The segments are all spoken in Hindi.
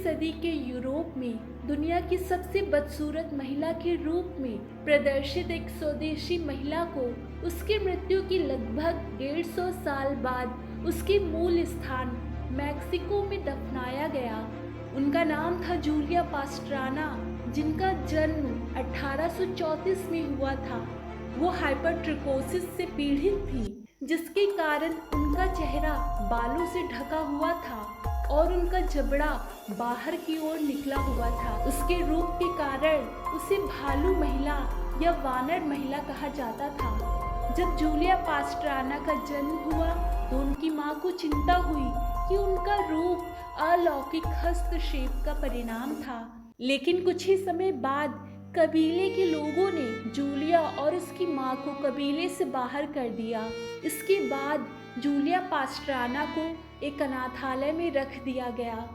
सदी के यूरोप में दुनिया की सबसे बदसूरत महिला के रूप में प्रदर्शित एक स्वदेशी महिला को उसकी मृत्यु की लगभग 150 साल बाद उसके मूल स्थान मैक्सिको में दफनाया गया। उनका नाम था जूलिया पास्ट्राना, जिनका जन्म 1834 में हुआ था। वो हाइपरट्रिकोसिस से पीड़ित थी, जिसके कारण उनका चेहरा बालों से ढका हुआ था और उनका जबड़ा बाहर की ओर निकला हुआ था। उसके रूप के कारण उसे भालू महिला या वानर महिला कहा जाता था। जब जूलिया पास्ट्राना का जन्म हुआ तो उनकी माँ को चिंता हुई कि उनका रूप अलौकिक हस्तक्षेप का परिणाम था। लेकिन कुछ ही समय बाद कबीले के लोगों ने जूलिया और उसकी माँ को कबीले से बाहर कर दिया। इसके बाद जूलिया पास्ट्राना को एक अनाथालय में रख दिया गया।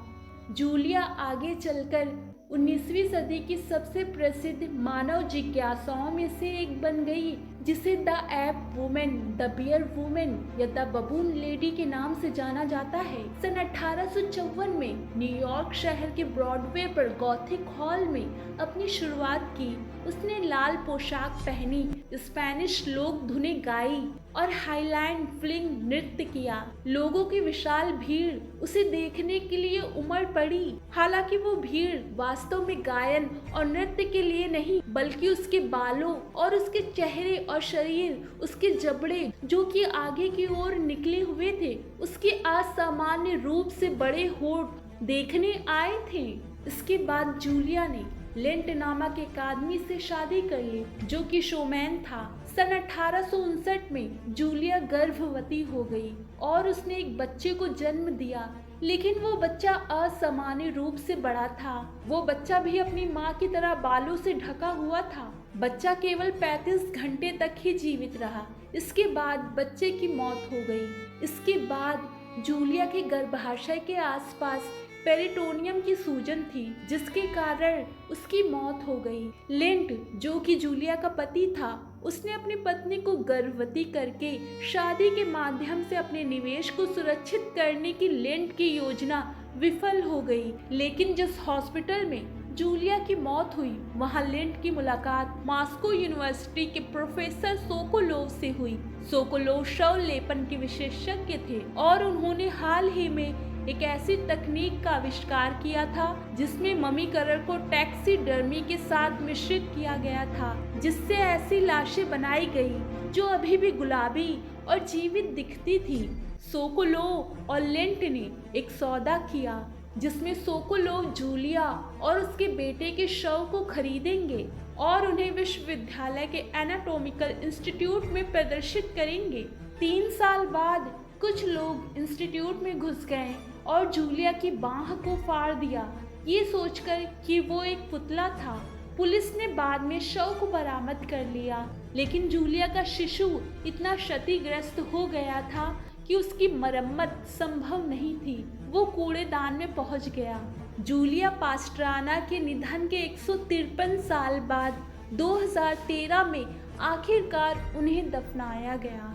जूलिया आगे चलकर 19वीं सदी की सबसे प्रसिद्ध मानव जिज्ञासाओं में से एक बन गई, जिसे the ape women, the bear women या द बबून लेडी के नाम से जाना जाता है। सन 1854 में न्यूयॉर्क शहर के ब्रॉडवे पर गॉथिक हॉल में अपनी शुरुआत की। उसने लाल पोशाक पहनी, स्पेनिश लोक धुनें गाई और हाईलैंड फ्लिंग नृत्य किया। लोगों की विशाल भीड़ उसे देखने के लिए उमड़ पड़ी। हालांकि वो भीड़ वास्तव में गायन और नृत्य के लिए नहीं, बल्कि उसके बालों और उसके चेहरे और शरीर, उसके जबड़े जो कि आगे की ओर निकले हुए थे, उसके असामान्य रूप से बड़े होंठ देखने आए थे। इसके बाद जूलिया ने लेंट नामक एक आदमी से शादी कर ली, जो कि शोमैन था। सन 1859 में जूलिया गर्भवती हो गई और उसने एक बच्चे को जन्म दिया, लेकिन वो बच्चा असामान्य रूप से बड़ा था। वो बच्चा भी अपनी माँ की तरह बालों से ढका हुआ था। बच्चा केवल 35 घंटे तक ही जीवित रहा। इसके बाद बच्चे की मौत हो गई। इसके बाद जूलिया के गर्भाशय के आसपास पेरिटोनियम की सूजन थी, जिसके कारण उसकी मौत हो गई। लेंट, जो कि जूलिया का पति था, उसने अपनी पत्नी को गर्भवती करके शादी के माध्यम से अपने निवेश को सुरक्षित करने की लेंट की योजना विफल हो गई। लेकिन जिस हॉस्पिटल में जूलिया की मौत हुई, वहां लेंट की मुलाकात मॉस्को यूनिवर्सिटी के प्रोफेसर सोकोलोव से हुई। सोकोलोव शव लेपन के विशेषज्ञ थे और उन्होंने हाल ही में एक ऐसी तकनीक का आविष्कार किया था जिसमें मम्मीकरण को टैक्सीडर्मी के साथ मिश्रित किया गया था, जिससे ऐसी लाशें बनाई गई जो अभी भी गुलाबी और जीवित दिखती थी। सोकोलोव और लेंट ने एक सौदा किया जिसमें सोकोलोव जूलिया और उसके बेटे के शव को खरीदेंगे और उन्हें विश्वविद्यालय के एनाटॉमिकल इंस्टीट्यूट में प्रदर्शित करेंगे। 3 साल बाद कुछ लोग इंस्टीट्यूट में घुस गए और जूलिया की बाह को फाड़ दिया, ये सोचकर कि वो एक पुतला था। पुलिस ने बाद में शव को बरामद कर लिया, लेकिन जूलिया का शिशु इतना क्षतिग्रस्त हो गया था कि उसकी मरम्मत संभव नहीं थी। वो कूड़ेदान में पहुंच गया। जूलिया पास्ट्राना के निधन के 153 साल बाद 2013 में आखिरकार उन्हें दफनाया गया।